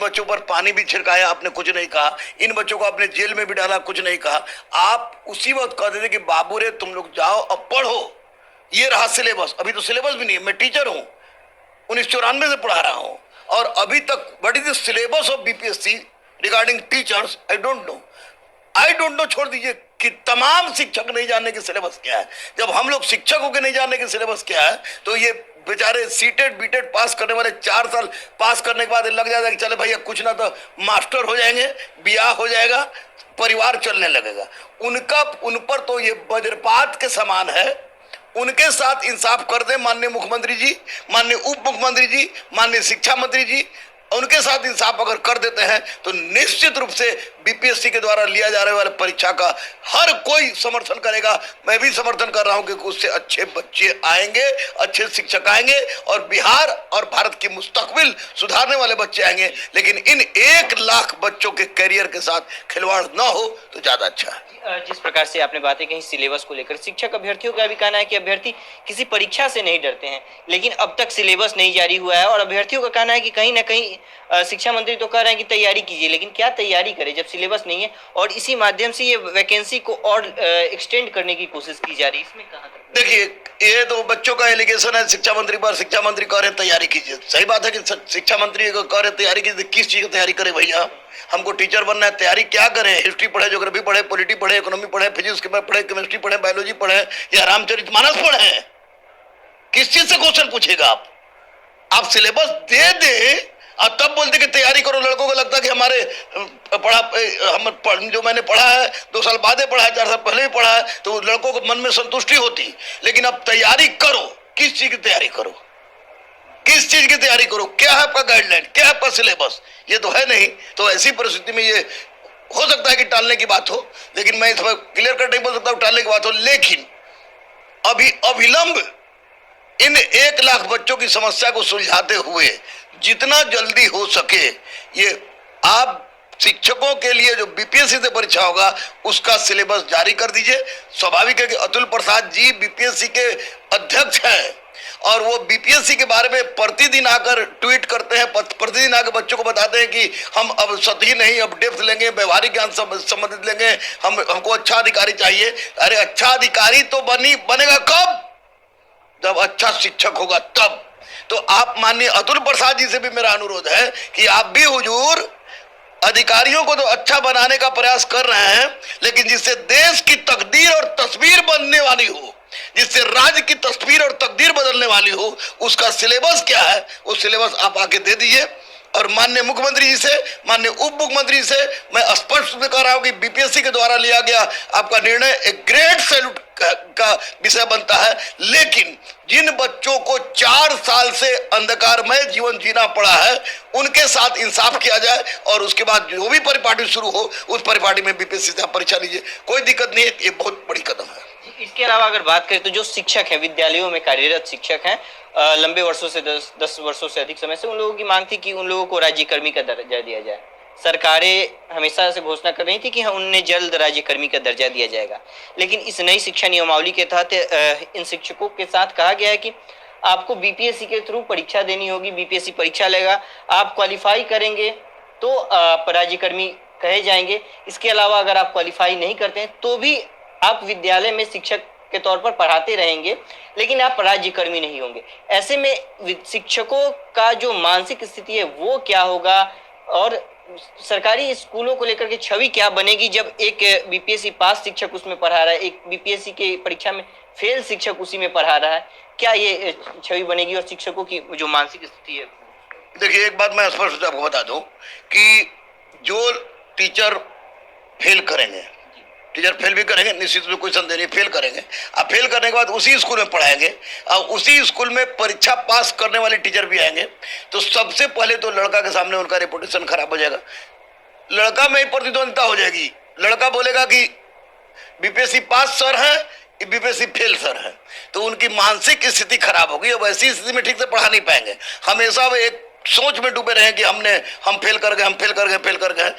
बच्चों पर पानी भी छिड़काया, आपने कुछ नहीं कहा। इन बच्चों को आपने जेल में भी डाला, कुछ नहीं कहा। आप उसी वक्त कहते थे कि बाबू रे तुम लोग जाओ अब पढ़ो, ये रहा सिलेबस। अभी तो सिलेबस भी नहीं है। मैं टीचर हूं, 1994 से पढ़ा रहा हूं, और अभी तक what is the syllabus of BPSC regarding teachers, I don't know. I don't know छोड़ दीजिए कि तमाम शिक्षक नहीं जानने की सिलेबस क्या है। जब हम लोग शिक्षकों के नहीं जानने की सिलेबस क्या है, तो ये बेचारे सीटेड बीटेड पास करने वाले 4 साल पास करने के बाद लग जाता है कि चले भैया कुछ ना तो मास्टर हो जाएंगे, ब्याह हो जाएगा, परिवार चलने लगेगा। उन पर तो ये वज्रपात के समान है। उनके साथ इंसाफ कर दे माननीय मुख्यमंत्री जी, माननीय उप मुख्यमंत्री जी, माननीय शिक्षा मंत्री जी। उनके साथ इंसाफ अगर कर देते हैं तो निश्चित रूप से बीपीएससी के द्वारा लिया जा रहे वाले परीक्षा का हर कोई समर्थन करेगा। मैं भी समर्थन कर रहा हूं कि उससे अच्छे बच्चे आएंगे, अच्छे शिक्षक आएंगे, और बिहार और भारत की मुस्तकबिल सुधारने वाले बच्चे आएंगे। लेकिन इन 1 लाख बच्चों के करियर के साथ खिलवाड़ ना हो तो ज्यादा अच्छा है। जिस प्रकार से आपने बातें कही सिलेबस को लेकर, शिक्षक अभ्यर्थियों का भी कहना है कि अभ्यर्थी किसी परीक्षा से नहीं डरते हैं, लेकिन अब तक सिलेबस नहीं जारी हुआ है। और अभ्यर्थियों का कहना है कि कहीं ना कहीं शिक्षा मंत्री तो कह रहे हैं कि तैयारी कीजिए, लेकिन क्या तैयारी करें जब सिलेबस नहीं है, और इसी माध्यम से ये वैकेंसी को और एक्सटेंड करने की कोशिश की जा रही है। इसमें कहाँ तक? देखिए, ये तो बच्चों का एलिगेशन है शिक्षा मंत्री पर। शिक्षा मंत्री कह रहे हैं तैयारी कीजिए। सही बात है कि शिक्षा मंत्री को कह रहे तैयारी कीजिए। किस चीज की तैयारी करें भैया? हमको टीचर बनना है, तैयारी क्या करें? हिस्ट्री पढ़े, ज्योग्राफी पढ़े, पॉलिटी पढ़े, इकोनॉमी पढ़े, फिजिक्स पढ़े, केमिस्ट्री पढ़े, बायोलॉजी पढ़े, या रामचरितमानस पढ़े? किस चीज से क्वेश्चन पूछेगा आप सिलेबस दे दे और तब बोलते कि तैयारी करो। लड़कों को लगता है कि हमारे जो मैंने पढ़ा है 2 साल बाद पढ़ा है, 4 साल पहले भी पढ़ा है, तो लड़कों को मन में संतुष्टि होती। लेकिन अब तैयारी करो, किस चीज की तैयारी करो? किस चीज की तैयारी करो? क्या है आपका गाइडलाइन, क्या है आपका सिलेबस? ये तो है नहीं। तो ऐसी परिस्थिति में ये हो सकता है कि टालने की बात हो, लेकिन मैं इसमें क्लियर कट नहीं बोल सकता टालने की बात हो। लेकिन अभी अविलंब इन 1 लाख बच्चों की समस्या को सुलझाते हुए जितना जल्दी हो सके, ये आप शिक्षकों के लिए जो बीपीएससी से परीक्षा होगा उसका सिलेबस जारी कर दीजिए। स्वाभाविक है कि अतुल प्रसाद जी बीपीएससी के अध्यक्ष हैं, और वो बीपीएससी के बारे में प्रतिदिन आकर ट्वीट करते हैं, प्रतिदिन आकर बच्चों को बताते हैं कि हम अब सतही नहीं, अब डेप्थ लेंगे, व्यवहारिक ज्ञान संबंधित लेंगे, हमको अच्छा अधिकारी चाहिए। अरे अच्छा अधिकारी तो बनेगा कब? जब अच्छा शिक्षक होगा तब। तो आप माननीय अतुल प्रसाद जी से भी मेरा अनुरोध है कि आप भी हुजूर अधिकारियों को तो अच्छा बनाने का प्रयास कर रहे हैं, लेकिन जिससे देश की तकदीर और तस्वीर बनने वाली हो, जिससे राज्य की तस्वीर और तकदीर बदलने वाली हो, उसका सिलेबस क्या है, वो सिलेबस आप आके दे दीजिए। और माननीय मुख्यमंत्री जी से, माननीय उप मुख्यमंत्री से मैं स्पष्ट रूप से कह रहा हूं कि बीपीएससी के द्वारा लिया गया आपका निर्णय एक ग्रेट सैल्यूट का विषय बनता है। लेकिन जिन बच्चों को 4 साल से अंधकारमय जीवन जीना पड़ा है, उनके साथ इंसाफ किया जाए, और उसके बाद जो भी परिपाटी शुरू हो उस परिपाटी में बीपीएससी से आप परीक्षा लीजिए। कोई दिक्कत नहीं है, ये बहुत बड़ी कदम है। इसके अलावा अगर बात करें तो जो शिक्षक हैं, विद्यालयों में कार्यरत शिक्षक हैं, लंबे वर्षों से 10 वर्षों से अधिक समय से, उन लोगों की मांग थी कि उन लोगों को राज्यकर्मी का दर्जा दिया जाए। सरकारें हमेशा से घोषणा कर रही थी कि उन्हें जल्द राज्यकर्मी का दर्जा दिया जाएगा, लेकिन इस नई शिक्षा नियमावली के तहत इन शिक्षकों के साथ कहा गया है कि आपको बीपीएससी के थ्रू परीक्षा देनी होगी। बीपीएससी परीक्षा लेगा, आप क्वालिफाई करेंगे तो आप राज्यकर्मी कहे जाएंगे। इसके अलावा अगर आप क्वालिफाई नहीं करते हैं तो भी आप विद्यालय में शिक्षक के तौर पर पढ़ाते रहेंगे, लेकिन आप राज्यकर्मी नहीं होंगे। ऐसे में शिक्षकों का जो मानसिक स्थिति है वो क्या होगा, और सरकारी स्कूलों को लेकर के छवि क्या बनेगी जब एक बीपीएससी पास शिक्षक उसमें पढ़ा रहा है, एक बीपीएससी की परीक्षा में फेल शिक्षक उसी में पढ़ा रहा है? क्या ये छवि बनेगी और शिक्षकों की जो मानसिक स्थिति है? देखिए, एक बात मैं स्पष्ट आपको बता दूं कि जो टीचर फेल करेंगे, टीचर फेल भी करेंगे, निश्चित रूप से कोई संदेह नहीं, फेल करेंगे। अब फेल करने के बाद उसी स्कूल में पढ़ाएंगे, और उसी स्कूल में परीक्षा पास करने वाले टीचर भी आएंगे। तो सबसे पहले तो लड़का के सामने उनका रेपुटेशन खराब हो जाएगा। लड़का में ही प्रतिद्वंदिता हो जाएगी। लड़का बोलेगा कि बीपीएससी पास सर है, बीपीएससी फेल सर है, तो उनकी मानसिक स्थिति खराब होगी। अब ऐसी स्थिति में ठीक से पढ़ा नहीं पाएंगे। हमेशा वो एक सोच में डूबे रहे कि हम फेल कर गए, हम फेल कर गए।